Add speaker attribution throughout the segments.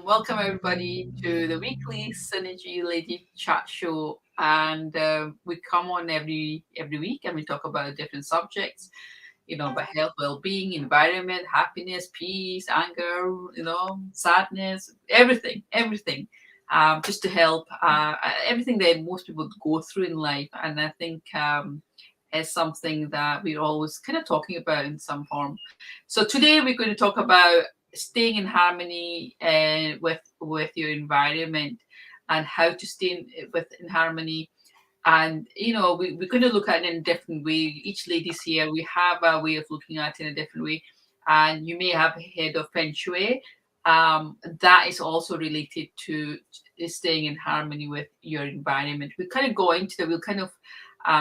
Speaker 1: Welcome everybody to the weekly Synergy Lady Chat Show, and we come on every week and we talk about different subjects, about health, well-being, environment, happiness, peace, anger, sadness, everything, just to help everything that most people go through in life, and I think. Is something that we're always kind of talking about in some form. So today we're going to talk about staying in harmony with your environment and how to stay in harmony. And we're going to look at it in a different way. Each lady's here, we have a way of looking at it in a different way. And you may have heard of feng shui. That is also related to staying in harmony with your environment. We kind of go into that. We'll kind of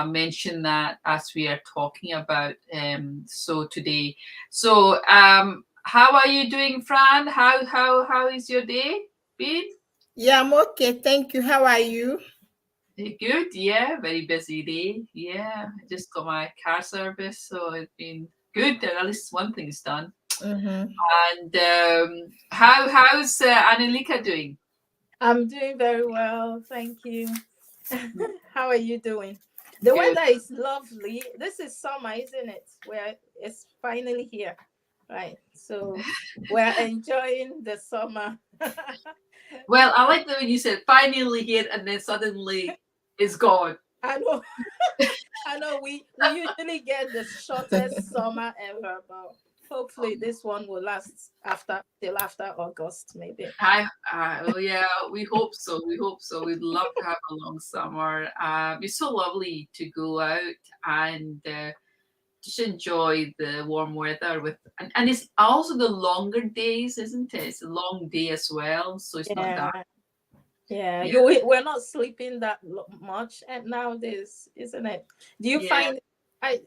Speaker 1: mention that as we are talking about so today. So how are you doing, Fran? How is your day been?
Speaker 2: Yeah, I'm okay. Thank you. How are you?
Speaker 1: Good, yeah. Very busy day. Yeah, I just got my car service, so it's been good. At least one thing is done.
Speaker 2: Mm-hmm.
Speaker 1: And how's Annalika doing?
Speaker 3: I'm doing very well, thank you. How are you doing? The
Speaker 1: Good.
Speaker 3: weather is lovely. This is summer, isn't it? Where it's finally here, right? So we're enjoying the summer.
Speaker 1: Well, I like the way you said finally here and then suddenly it's gone.
Speaker 3: I know, I know. We usually get the shortest summer ever, but hopefully this one will last after till after August, maybe.
Speaker 1: Oh yeah, we hope so. We hope so. We'd love to have a long summer. It's so lovely to go out and just enjoy the warm weather and it's also the longer days, isn't it? It's a long day as well, so it's not
Speaker 3: Yeah,
Speaker 1: that.
Speaker 3: yeah.
Speaker 1: Yeah,
Speaker 3: We're not sleeping that much and nowadays, isn't it? Do you
Speaker 1: yeah.
Speaker 3: find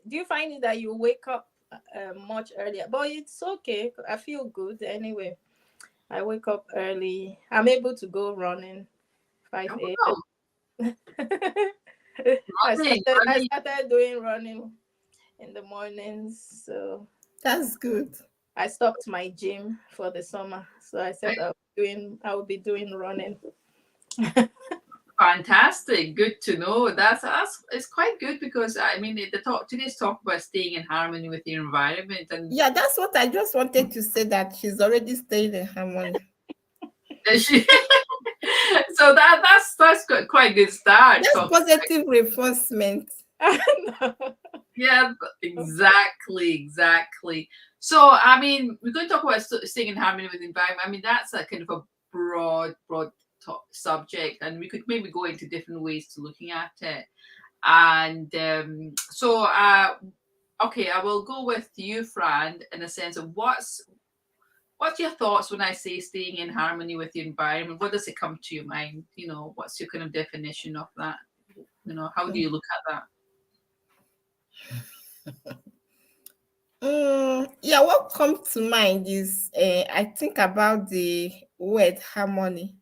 Speaker 3: do you find it that you wake up much earlier? But it's okay. I feel good anyway. I wake up early. I'm able to go running 5
Speaker 1: Oh,
Speaker 3: a.m.
Speaker 1: running,
Speaker 3: I
Speaker 1: running.
Speaker 3: started doing running in the mornings. So
Speaker 2: That's good.
Speaker 3: I stopped my gym for the summer. So I said I will be doing running.
Speaker 1: Fantastic. Good to know. That's it's quite good because I mean today's talk about staying in harmony with your environment and
Speaker 2: Yeah, that's what I just wanted to say, that she's already staying in harmony.
Speaker 1: she, so that's quite good start.
Speaker 2: That's positive reinforcement.
Speaker 1: Yeah, exactly. So I mean, we're going to talk about staying in harmony with the environment. I mean, that's a kind of a broad subject, and we could maybe go into different ways to looking at it. And okay, I will go with you, Fran, in a sense of what's your thoughts when I say staying in harmony with the environment? What does it come to your mind? What's your kind of definition of that? How do you look at that?
Speaker 2: Yeah, what comes to mind is I think about the word harmony,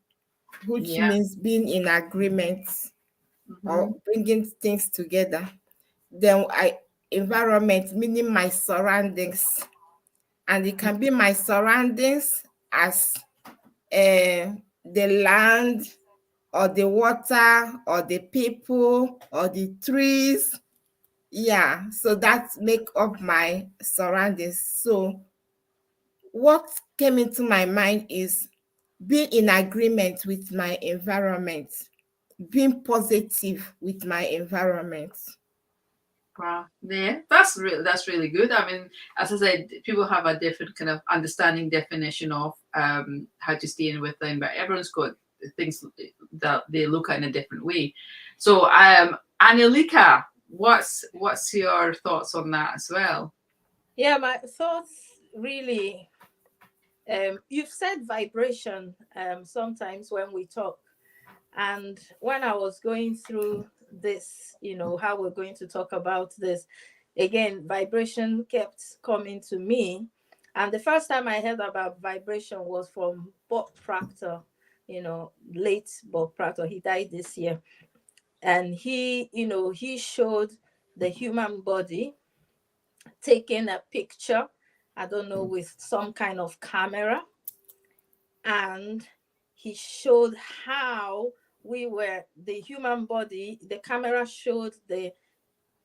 Speaker 2: which
Speaker 1: Yeah.
Speaker 2: means being in agreement
Speaker 1: Hmm.
Speaker 2: or bringing things together. Then environment, meaning my surroundings, and it can be my surroundings as the land or the water or the people or the trees. Yeah, so that make up my surroundings. So what came into my mind is being in agreement with my environment, being positive with my environment.
Speaker 1: Wow. Yeah, that's really good. I mean, as I said, people have a different kind of understanding definition of how to stay in with them, but everyone's got things that they look at in a different way. So, Annalika, what's your thoughts on that as well?
Speaker 3: Yeah, my thoughts really. You've said vibration sometimes when we talk, and when I was going through this, how we're going to talk about this again, vibration kept coming to me. And the first time I heard about vibration was from Bob Proctor, late Bob Proctor. He died this year. And he showed the human body taking a picture, I don't know, with some kind of camera, and he showed how the human body, the camera showed the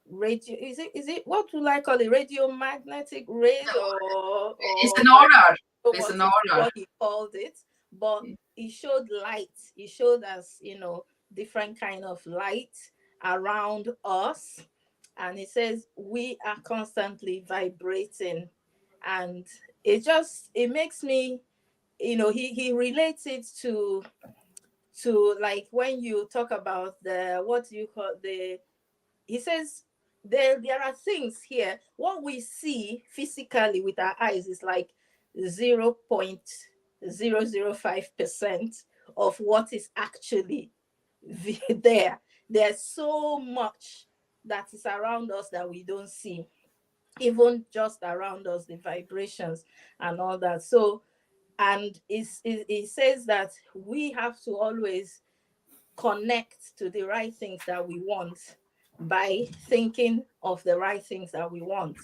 Speaker 3: radio, is it what do I call it, radio magnetic rays,
Speaker 1: It's
Speaker 3: or
Speaker 1: an order. It's an order.
Speaker 3: what he called it, but he showed light. He showed us, different kind of light around us, and he says we are constantly vibrating, and it makes me, he relates it to like when you talk about the, what do you call, he says there are things here. What we see physically with our eyes is like 0.005% of what is actually there. There's so much that is around us that we don't see, even just around us, the vibrations and all that. So, and it says that we have to always connect to the right things that we want by thinking of the right things that we want.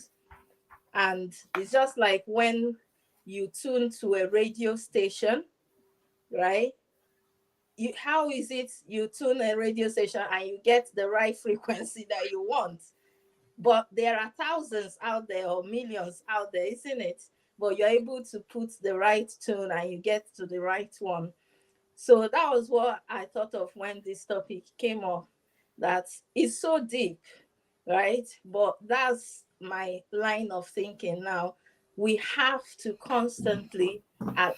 Speaker 3: And it's just like when you tune to a radio station, right? How is it you tune a radio station and you get the right frequency that you want? But there are thousands out there or millions out there, isn't it? But you're able to put the right tune and you get to the right one. So that was what I thought of when this topic came up, that it's so deep, right? But that's my line of thinking now. We have to constantly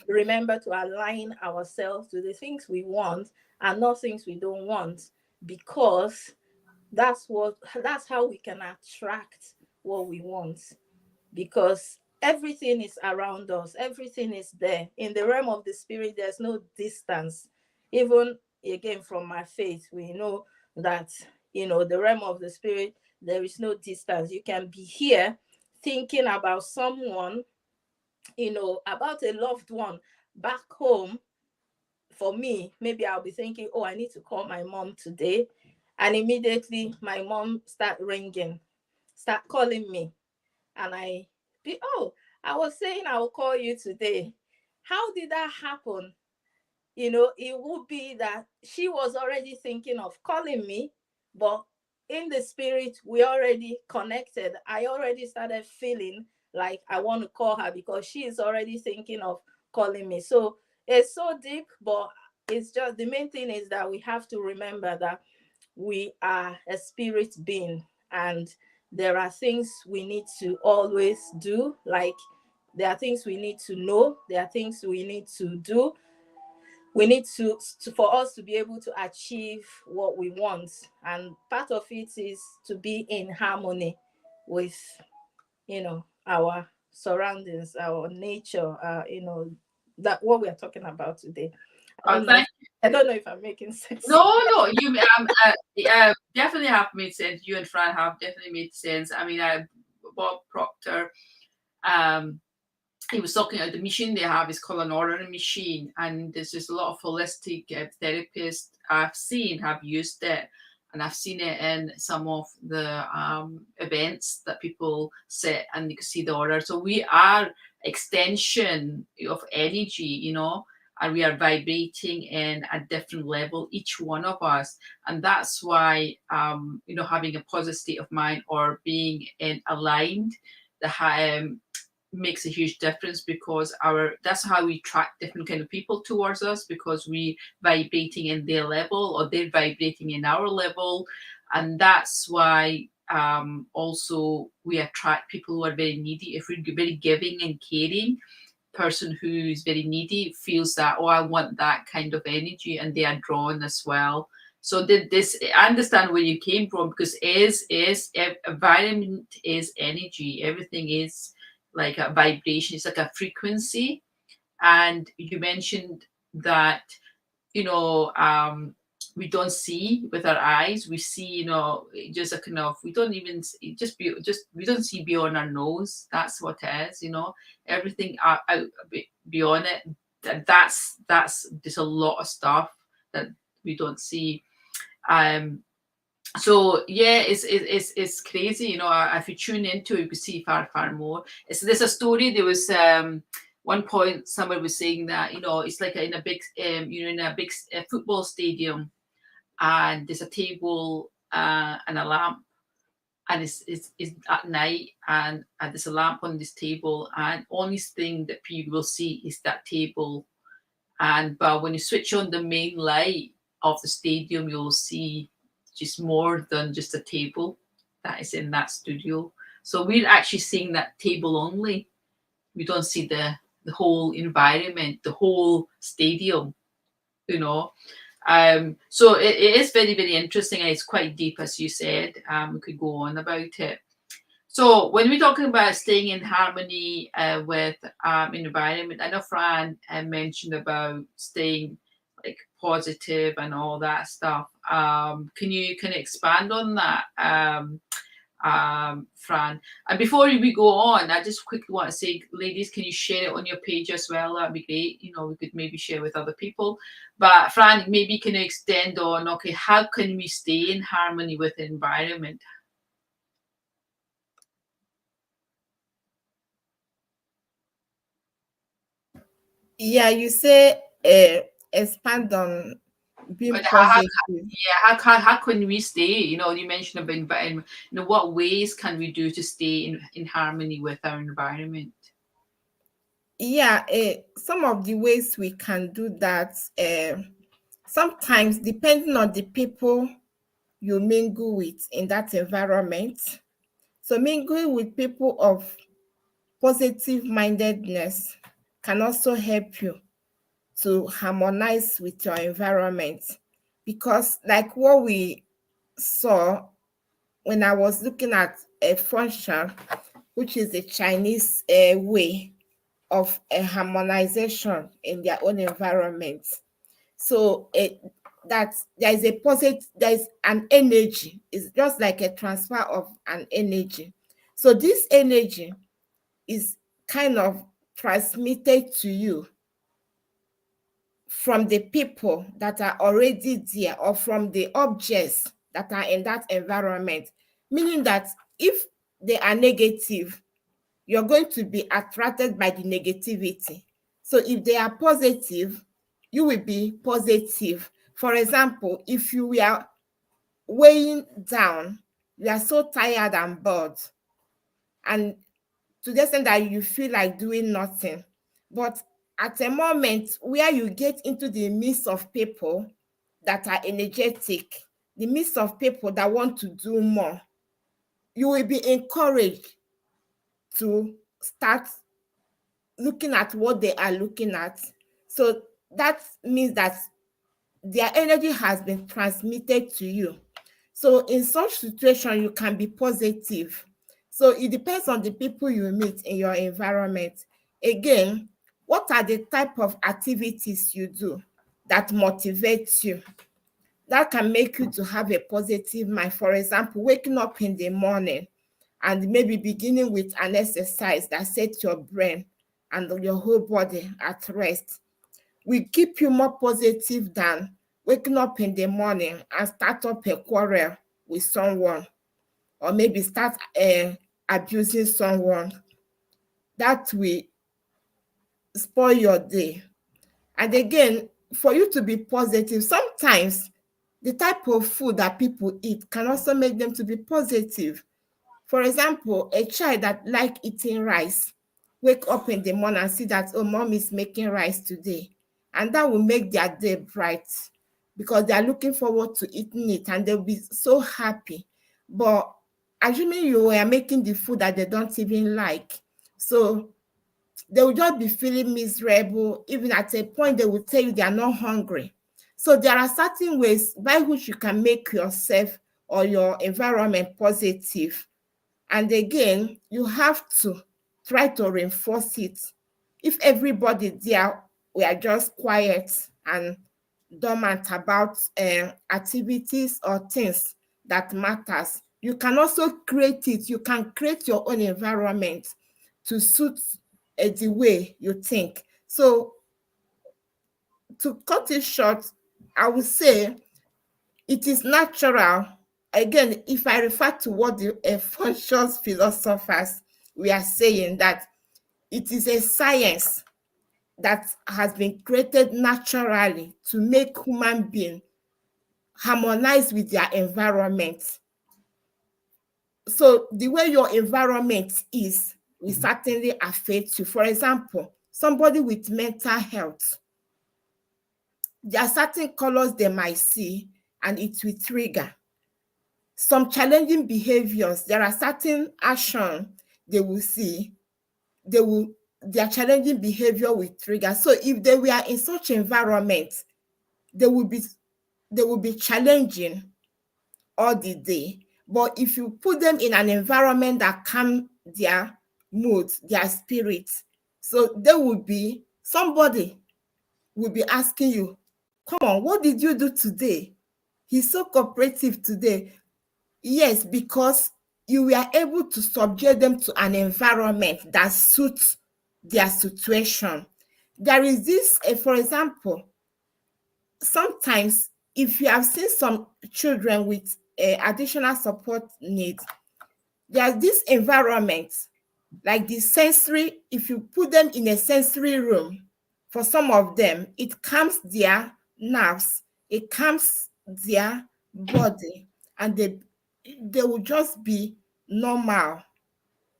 Speaker 3: remember to align ourselves to the things we want and not things we don't want, because that's how we can attract what we want, because everything is around us, everything is there. In the realm of the spirit, there's no distance. Even again, from my faith, we know that, the realm of the spirit, there is no distance. You can be here thinking about someone, about a loved one back home. For me, maybe I'll be thinking, oh, I need to call my mom today. And immediately my mom start calling me. And I was saying I will call you today. How did that happen? It would be that she was already thinking of calling me, but in the spirit, we already connected. I already started feeling like I want to call her because she is already thinking of calling me. So it's so deep, but it's just, the main thing is that we have to remember that we are a spirit being, and there are things we need to always do. Like, there are things we need to know, there are things we need to do. We need to for us to be able to achieve what we want, and part of it is to be in harmony with our surroundings, our nature, that what we are talking about today. I don't know if I'm making sense.
Speaker 1: No, you definitely have made sense. You and Fran have definitely made sense. I mean, Bob Proctor, he was talking about the machine they have is called an ordering machine, and there's just a lot of holistic therapists I've seen have used it, and I've seen it in some of the events that people set, and you can see the order. So we are extension of energy, and we are vibrating in a different level, each one of us. And that's why, having a positive state of mind or being aligned, makes a huge difference, because that's how we attract different kind of people towards us, because we vibrating in their level or they're vibrating in our level. And that's why also we attract people who are very needy. If we're very giving and caring, person who's very needy feels that, oh, I want that kind of energy, and they are drawn as well. So I understand where you came from, because environment is energy. Everything is like a vibration, it's like a frequency. And you mentioned that, we don't see with our eyes. We see, just a kind of, we don't see beyond our nose. That's what it is, everything out beyond it. That's there's a lot of stuff that we don't see. So yeah, it's crazy. You know, if you tune into it, you can see far more. There's a story. There was one point somebody was saying that, you know, it's like in a big in a big football stadium, and there's a table and a lamp, and it's at night, and there's a lamp on this table, and only thing that people will see is that table. And but when you switch on the main light of the stadium, you'll see just more than just a table that is in that studio. So we're actually seeing that table only. We don't see the whole environment, the whole stadium, you know. So it is very interesting, and it's quite deep, as you said. We could go on about it. So when we're talking about staying in harmony with environment, I know Fran mentioned about staying like positive and all that stuff. Can you expand on that, Fran? And before we go on, I just quickly want to say, ladies, can you share it on your page as well? That'd be great. You know, we could maybe share with other people. But Fran, maybe can you extend on, okay, how can we stay in harmony with the environment?
Speaker 2: Yeah, you say expand on being
Speaker 1: But how
Speaker 2: positive.
Speaker 1: yeah, how can we stay? You know, you mentioned about environment. You know, what ways can we do to stay in harmony with our environment?
Speaker 2: Yeah, some of the ways we can do that, sometimes depending on the people you mingle with in that environment. So mingling with people of positive mindedness can also help you to harmonize with your environment, because like what we saw when I was looking at a function, which is the Chinese way of a harmonization in their own environment. So that there is a positive, there is an energy. It's just like a transfer of an energy. So this energy is kind of transmitted to you from the people that are already there, or from the objects that are in that environment. Meaning that if they are negative, you're going to be attracted by the negativity. So if they are positive, you will be positive. For example, if you were weighing down, you are so tired and bored, and to the extent that you feel like doing nothing. But at a moment where you get into the midst of people that are energetic, the midst of people that want to do more, you will be encouraged to start looking at what they are looking at. So that means that their energy has been transmitted to you. So in such situation, you can be positive. So it depends on the people you meet in your environment. Again, what are the type of activities you do that motivates you? That can make you to have a positive mind. For example, waking up in the morning and maybe beginning with an exercise that sets your brain and your whole body at rest will keep you more positive than waking up in the morning and start up a quarrel with someone, or maybe start abusing someone. That will spoil your day. And again, for you to be positive, sometimes the type of food that people eat can also make them to be positive. For example, a child that like eating rice, wake up in the morning and see that, oh, mom is making rice today. And that will make their day bright, because they are looking forward to eating it and they'll be so happy. But assuming you were making the food that they don't even like, so they will just be feeling miserable. Even at a point, they will tell you they are not hungry. So there are certain ways by which you can make yourself or your environment positive. And again, you have to try to reinforce it. If everybody there were just quiet and dormant about activities or things that matters, you can also create it. You can create your own environment to suit the way you think. So to cut it short, I would say it is natural again, if I refer to what the conscious philosophers we are saying, that it is a science that has been created naturally to make human beings harmonize with their environment. So the way your environment is will certainly affect you. For example, somebody with mental health, there are certain colors they might see and it will trigger some challenging behaviors. There are certain actions they will see, their challenging behavior will trigger. So if they were in such environment, they will be challenging all the day. But if you put them in an environment that calm their mood, their spirit, so somebody will be asking you, come on, what did you do today? He's so cooperative today. Yes, because you were able to subject them to an environment that suits their situation. There is this, for example, sometimes if you have seen some children with additional support needs, there's this environment, like the sensory, if you put them in a sensory room, for some of them, it calms their nerves, it calms their body, and they will just be normal.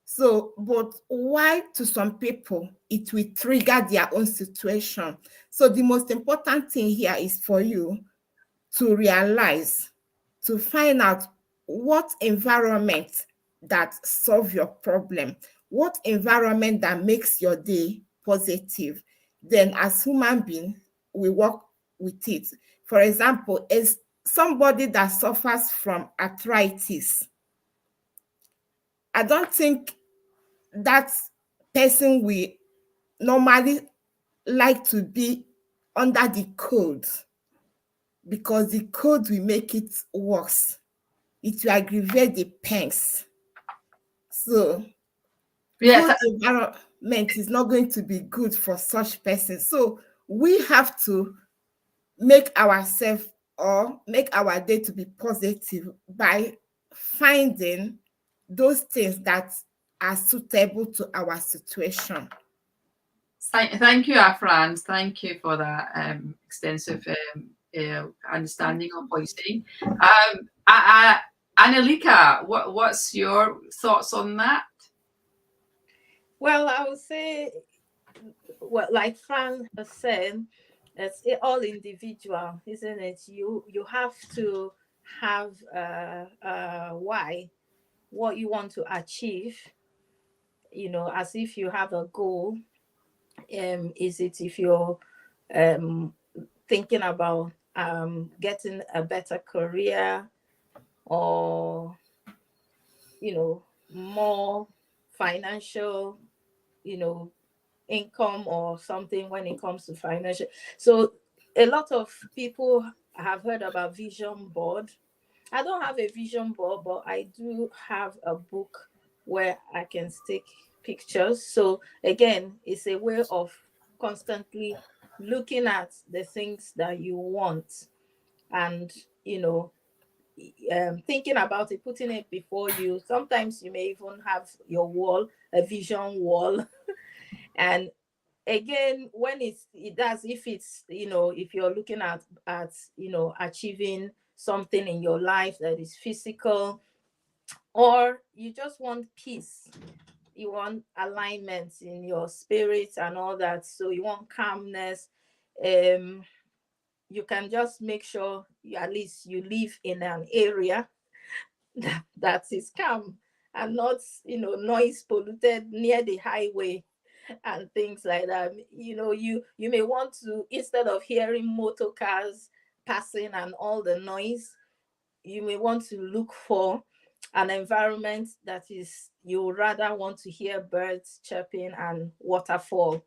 Speaker 2: So, but why to some people, it will trigger their own situation. So the most important thing here is for you to realize, to find out what environment that solve your problem, what environment that makes your day positive. Then as human being, we work with it. For example, as somebody that suffers from arthritis, I don't think that person will normally like to be under the code, because the code will make it worse. It will aggravate the pains. So
Speaker 1: Yes.
Speaker 2: good environment is not going to be good for such persons. So we have to make ourselves or make our day to be positive by finding those things that are suitable to our situation.
Speaker 1: Thank you, Afran. Thank you for that extensive understanding of what you're saying. Annalika, what's your thoughts on that?
Speaker 3: Well, I would say, well, like Fran has said, it's all individual, isn't it? You have to have why, what you want to achieve. As if you have a goal. Is it if you're thinking about getting a better career, or more financial income or something when it comes to financial. So a lot of people have heard about vision board. I don't have a vision board, but I do have a book where I can stick pictures. So again, it's a way of constantly looking at the things that you want, and thinking about it, putting it before you. Sometimes you may even have your wall, a vision wall. And again, when it does, if it's if you're looking at achieving something in your life that is physical, or you just want peace, you want alignment in your spirit and all that, so you want calmness, you can just make sure at least you live in an area that is calm and not noise polluted near the highway and things like that. You may want to, instead of hearing motor cars passing and all the noise, you may want to look for an environment that is, you rather want to hear birds chirping and waterfall.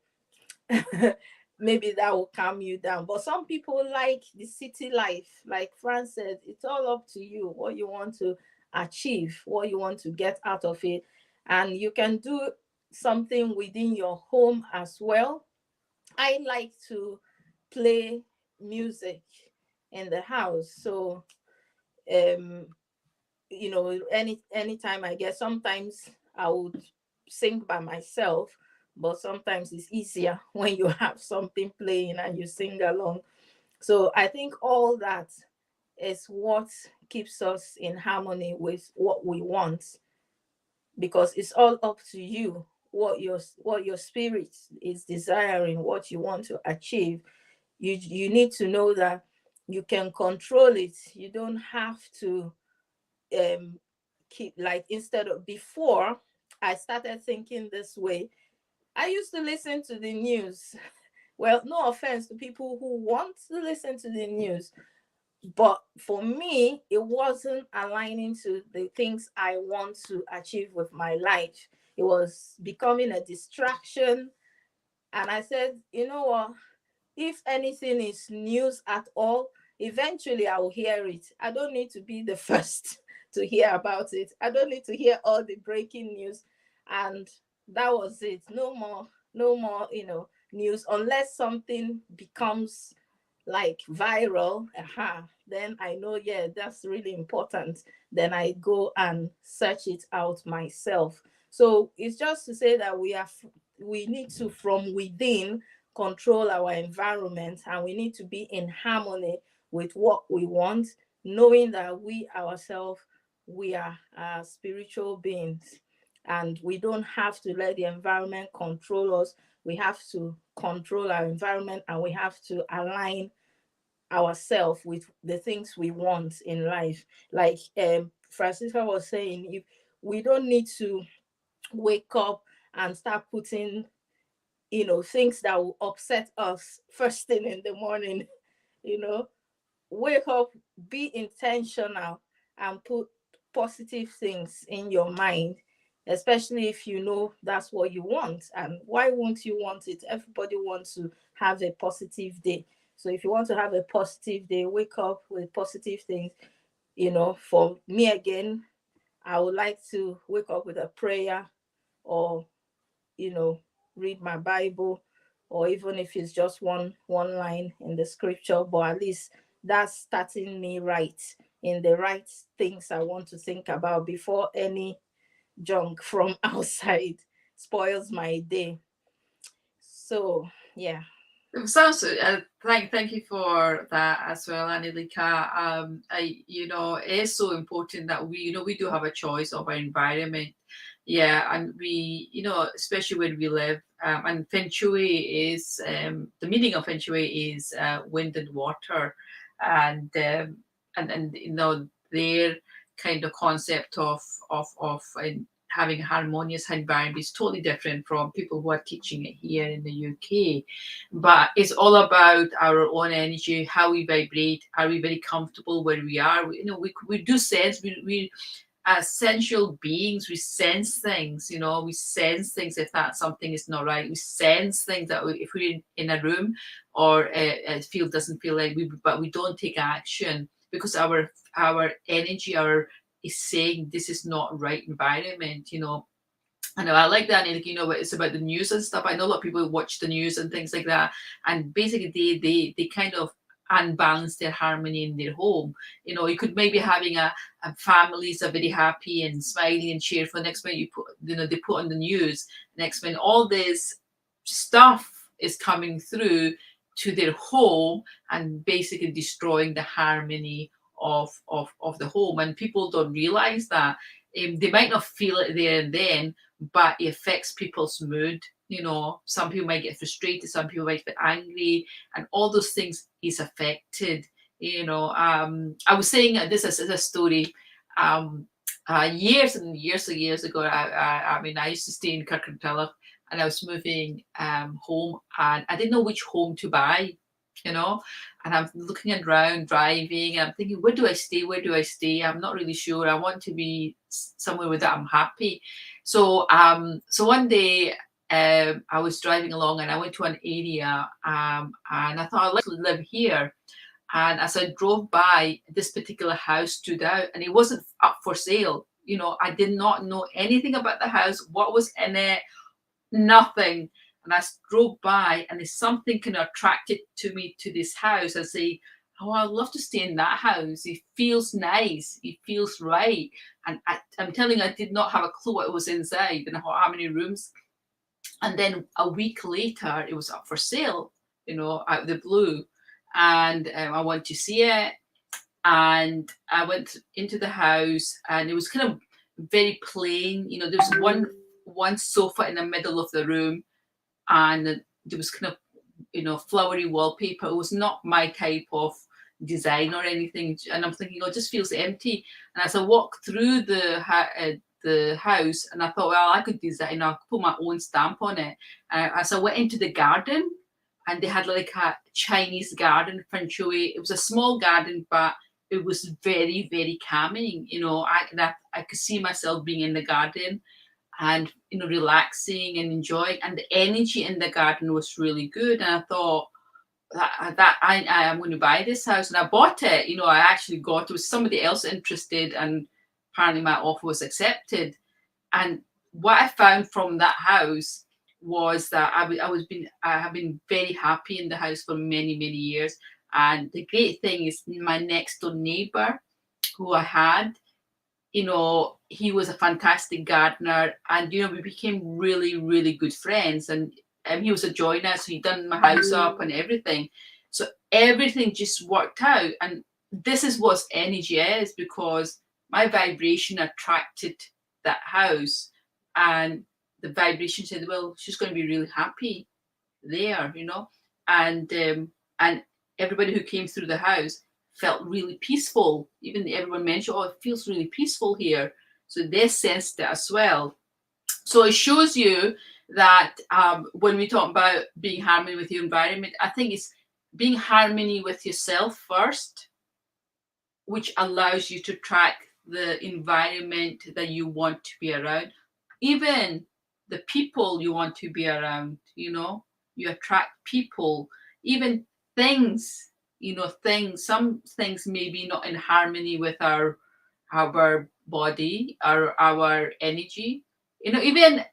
Speaker 3: Maybe that will calm you down. But some people like the city life. Like Fran said, it's all up to you what you want to achieve, what you want to get out of it. And you can do something within your home as well. I like to play music in the house. So anytime I get, sometimes I would sing by myself, but sometimes it's easier when you have something playing and you sing along. So I think all that is what keeps us in harmony with what we want, because it's all up to you what your spirit is desiring, what you want to achieve. You need to know that you can control it. You don't have to um keep, like, instead of before I started thinking this way, I used to listen to the news. Well, no offense to people who want to listen to the news, but for me it wasn't aligning to the things I want to achieve with my life. It was becoming a distraction. And I said, you know what, if anything is news at all, eventually I will hear it. I don't need to be the first to hear about it. I don't need to hear all the breaking news. And that was it. No more, no more, news, unless something becomes like viral. Then I know, yeah, that's really important. Then I go and search it out myself. So it's just to say that we need to, from within, control our environment, and we need to be in harmony with what we want, knowing that we ourselves, we are spiritual beings, and we don't have to let the environment control us. We have to control our environment, and we have to align ourselves with the things we want in life. Like Francisca was saying, if we don't need to wake up and start putting things that will upset us first thing in the morning. you know Wake up, be intentional, and put positive things in your mind, especially if you know that's what you want. And why won't you want it? Everybody wants to have a positive day. So if you want to have a positive day, wake up with positive things. For me, again, I would like to wake up with a prayer, or you know read my Bible, or even if it's just one line in the scripture, but at least that's starting me right in the right things I want to think about before any junk from outside spoils my day. So yeah.
Speaker 1: Sounds thank you for that as well, Anilika. It is so important that we do have a choice of our environment. Yeah, and we, especially where we live, and Feng Shui is the meaning of Feng Shui is wind and water, and their kind of concept of having a harmonious environment is totally different from people who are teaching it here in the UK. But it's all about our own energy, how we vibrate. Are we very comfortable where we are? We do sense, we as sensual beings, we sense things. We sense things if that something is not right. We sense things that if we're in a room or a field doesn't feel like but we don't take action because our energy is saying this is not right environment. I know I like that, like, it's about the news and stuff. I know a lot of people watch the news and things like that, and basically they kind of unbalance their harmony in their home. You could maybe having a families are very happy and smiling and cheerful. Next minute they put on the news. Next minute all this stuff is coming through to their home and basically destroying the harmony of the home. And people don't realize that. They might not feel it there and then, but it affects people's mood. Some people might get frustrated, some people might get angry, and all those things is affected. I was saying this is a story. Years and years ago, I used to stay in Kirkintilloch, and I was moving home, and I didn't know which home to buy. And I'm looking around, driving, and I'm thinking, where do I stay? Where do I stay? I'm not really sure. I want to be somewhere where that I'm happy. So one day I was driving along, and I went to an area, and I thought I'd like to live here. And as I drove by, this particular house stood out, and it wasn't up for sale. I did not know anything about the house, what was in it, nothing. And I drove by, and there's something kind of attracted to me to this house. I say, oh, I'd love to stay in that house. It feels nice. It feels right. And I'm telling you, I did not have a clue what was inside and how many rooms. And then a week later, it was up for sale, out of the blue. And I went to see it. And I went into the house, and it was kind of very plain. There was one sofa in the middle of the room, and there was kind of flowery wallpaper. It was not my type of design or anything, and I'm thinking, oh, it just feels empty. And as I walked through the house, and I thought, well, I could design, I could put my own stamp on it. As I went into the garden, and they had like a Chinese garden, feng shui. It was a small garden, but it was very, very calming. I could see myself being in the garden and relaxing and enjoying, and the energy in the garden was really good. And I thought that I am going to buy this house, and I bought it. I actually got, it was somebody else interested, and apparently my offer was accepted. And what I found from that house was that I have been very happy in the house for many, many years. And the great thing is, my next door neighbor who I had, he was a fantastic gardener, and we became really, really good friends. And he was a joiner, so he done my house up and everything. So everything just worked out. And this is what energy is, because my vibration attracted that house, and the vibration said, well, she's going to be really happy there, and everybody who came through the house felt really peaceful. Even everyone mentioned, oh, it feels really peaceful here. So they sensed it as well. So it shows you that when we talk about being harmony with your environment, I think it's being harmony with yourself first, which allows you to track the environment that you want to be around. Even the people you want to be around, you attract people, even things, some things may be not in harmony with our body or our energy. Even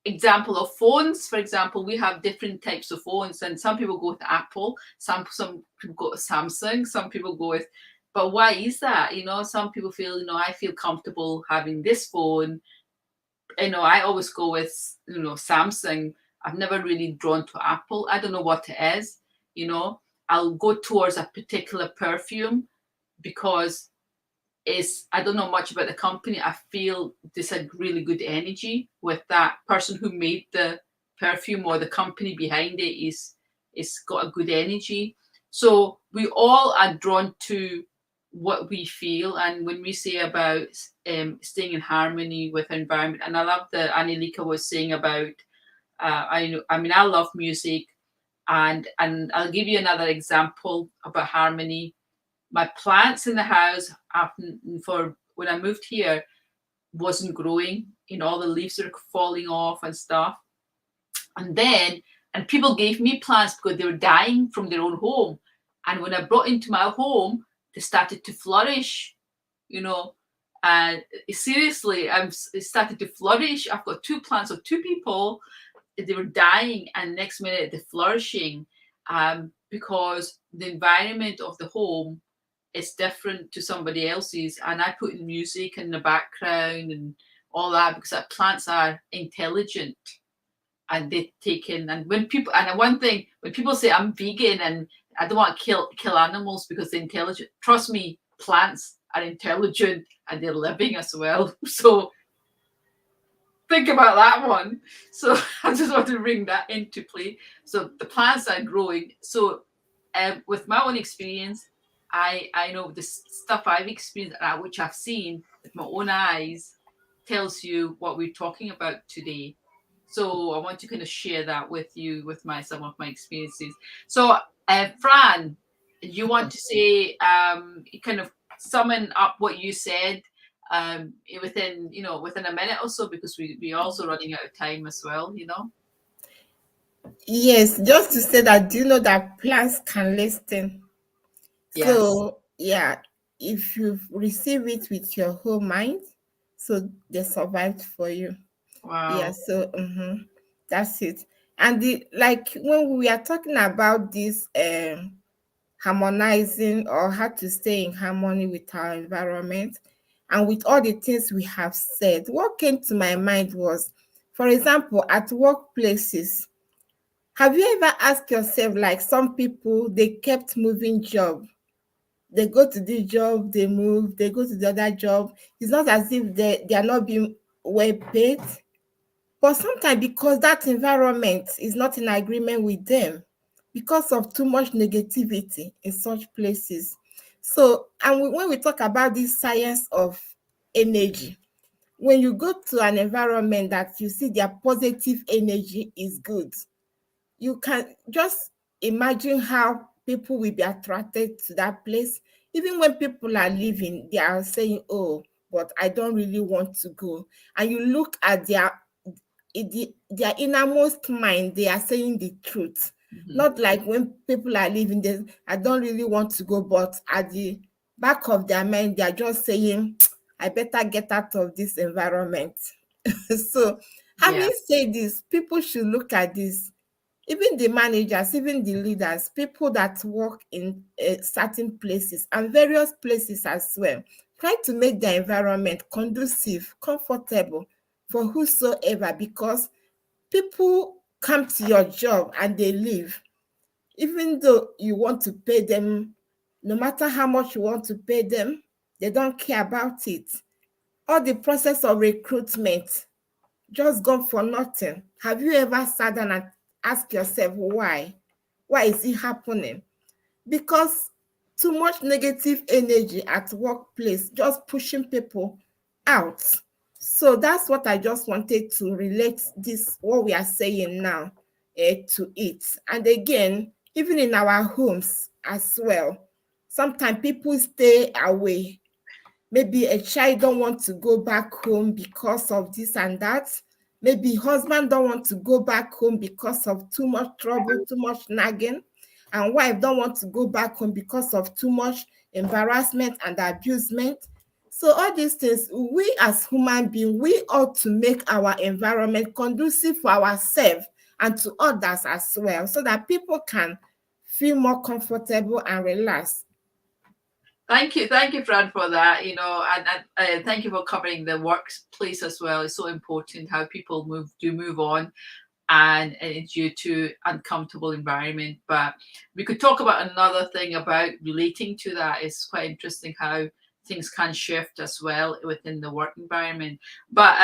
Speaker 1: example of phones, for example, we have different types of phones, and some people go with Apple, some people go with Samsung, some people go with, but why is that? Some people feel, I feel comfortable having this phone. I always go with, Samsung. I've never really drawn to Apple. I don't know what it is. I'll go towards a particular perfume because I don't know much about the company. I feel there's a really good energy with that person who made the perfume, or the company behind it is got a good energy. So we all are drawn to what we feel. And when we say about staying in harmony with our environment, and I love that Anilika was saying about, I love music, and I'll give you another example about harmony. My plants in the house, for when I moved here, wasn't growing. All the leaves are falling off and stuff. And people gave me plants because they were dying from their own home. And when I brought into my home, they started to flourish. And seriously, it started to flourish. I've got 2 plants of 2 people. They were dying, and next minute they're flourishing, because the environment of the home is different to somebody else's. And I put music in the background and all that, because our plants are intelligent, and they take in. And when people say I'm vegan and I don't want to kill animals because they're intelligent, trust me, plants are intelligent and they're living as well. So think about that one. So I just want to bring that into play. So the plants are growing. So with my own experience, I know the stuff I've experienced, which I've seen with my own eyes, tells you what we're talking about today. So I want to kind of share that with you, with some of my experiences. So Fran, you want to say, kind of summon up what you said within a minute or so, because we're also running out of time as well.
Speaker 2: Yes, just to say that, do you know that plants can listen?
Speaker 1: Yes.
Speaker 2: So yeah, if you receive it with your whole mind, so they survived for you.
Speaker 1: Wow.
Speaker 2: Yeah, so that's it. And like when we are talking about this harmonizing or how to stay in harmony with our environment. And with all the things we have said, what came to my mind was, for example, at workplaces, have you ever asked yourself, like some people, they kept moving job. They go to this job, they move, they go to the other job. It's not as if they are not being well paid, but sometimes because that environment is not in agreement with them, because of too much negativity in such places. So, and when we talk about this science of energy, when you go to an environment that you see their positive energy is good, you can just imagine how people will be attracted to that place. Even when people are leaving, they are saying, oh, but I don't really want to go. And you look at their innermost mind, they are saying the truth. Not like when people are leaving, I don't really want to go, but at the back of their mind, they are just saying, I better get out of this environment. So,
Speaker 1: Yeah.
Speaker 2: having said this, people should look at this. Even the managers, even the leaders, people that work in certain places and various places as well, try to make the environment conducive, comfortable for whosoever, because people come to your job and they leave. Even though you want to pay them, no matter how much you want to pay them, they don't care about it. All the process of recruitment just gone for nothing. Have you ever sat down and asked yourself why? Why is it happening? Because too much negative energy at workplace, just pushing people out. So that's what I just wanted to relate this, what we are saying now, to it. And again, even in our homes as well, sometimes people stay away. Maybe a child don't want to go back home because of this and that. Maybe husband don't want to go back home because of too much trouble, too much nagging. And wife don't want to go back home because of too much embarrassment and abusement. So all these things, we as human beings, we ought to make our environment conducive for ourselves and to others as well, so that people can feel more comfortable and relaxed.
Speaker 1: Thank you, Fran, for that. And thank you for covering the workplace as well. It's so important how people move on, and it's due to uncomfortable environment. But we could talk about another thing about relating to that. It's quite interesting how things can shift as well within the work environment. But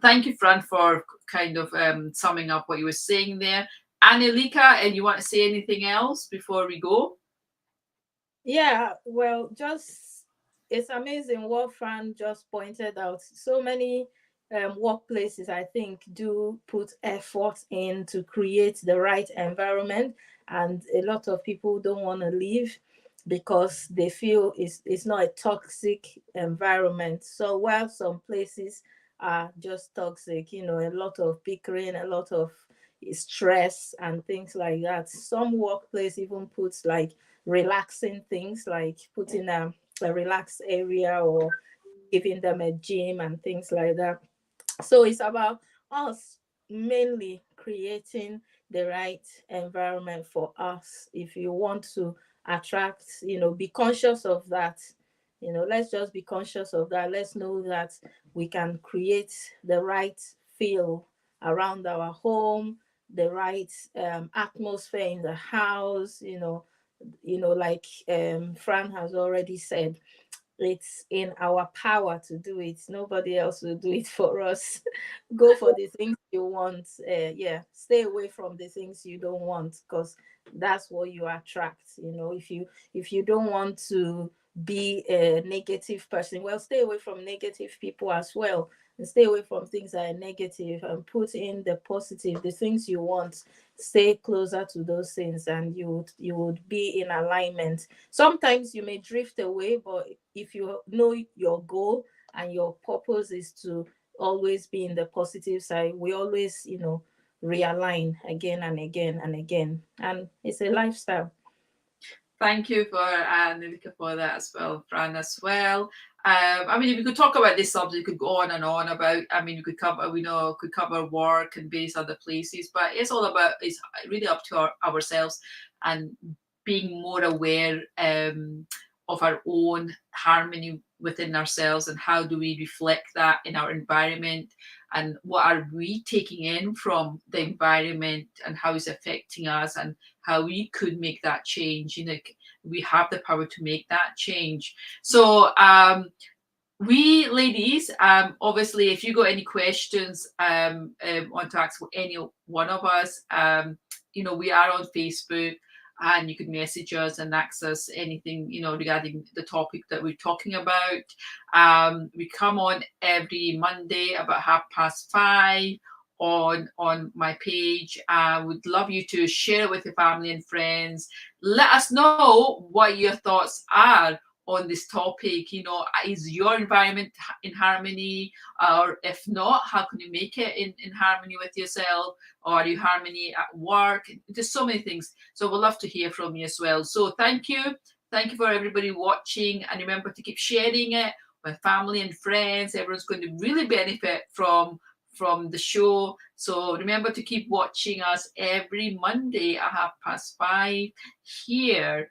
Speaker 1: thank you, Fran, for kind of summing up what you were saying there. Annalika, and you want to say anything else before we go?
Speaker 3: Yeah, well, just it's amazing what Fran just pointed out. So many workplaces, I think, do put effort in to create the right environment, and a lot of people don't want to leave because they feel it's not a toxic environment. So while some places are just toxic, a lot of bickering, a lot of stress and things like that. Some workplace even puts like relaxing things, like putting a relaxed area or giving them a gym and things like that. So it's about us mainly creating the right environment for us. If you want to attract, be conscious of that. Let's just be conscious of that. Let's know that we can create the right feel around our home, the right atmosphere in the house. Like Fran has already said, it's in our power to do it. Nobody else will do it for us. Go for the things you want. Yeah, stay away from the things you don't want, because that's what you attract. If you don't want to be a negative person, well, stay away from negative people as well, and stay away from things that are negative, and put in the positive, the things you want. Stay closer to those things, and you would be in alignment. Sometimes you may drift away, but if you know your goal and your purpose is to always be in the positive side, we always realign again and again and again, and it's a lifestyle.
Speaker 1: Thank you for Nilika for that as well, Fran as well. I mean, if we could talk about this subject, we could go on and on about. I mean, we could cover work and various other places, but it's really up to ourselves and being more aware of our own harmony within ourselves, and how do we reflect that in our environment, and what are we taking in from the environment, and how is it affecting us, and how we could make that change. We have the power to make that change. So we ladies, obviously, if you got any questions, want to ask any one of us, we are on Facebook, and you could message us and ask us anything, regarding the topic that we're talking about. We come on every Monday about 5:30 on my page. I would love you to share it with your family and friends. Let us know what your thoughts are on this topic. Is your environment in harmony, or if not, how can you make it in harmony with yourself, or are you harmony at work? There's so many things, so we'd love to hear from you as well. So thank you for everybody watching, and remember to keep sharing it with family and friends. Everyone's going to really benefit from the show. So remember to keep watching us every Monday at 5:30 here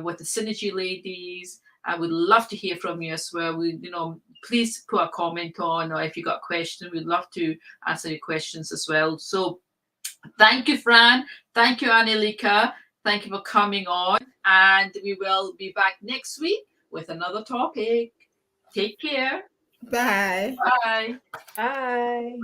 Speaker 1: with the Synergy ladies. I would love to hear from you as well. Please put a comment on, or if you got questions, we'd love to answer your questions as well. So thank you, Fran. Thank you, Annalika. Thank you for coming on, and we will be back next week with another topic. Take care.
Speaker 2: Bye.
Speaker 1: Bye.
Speaker 3: Bye.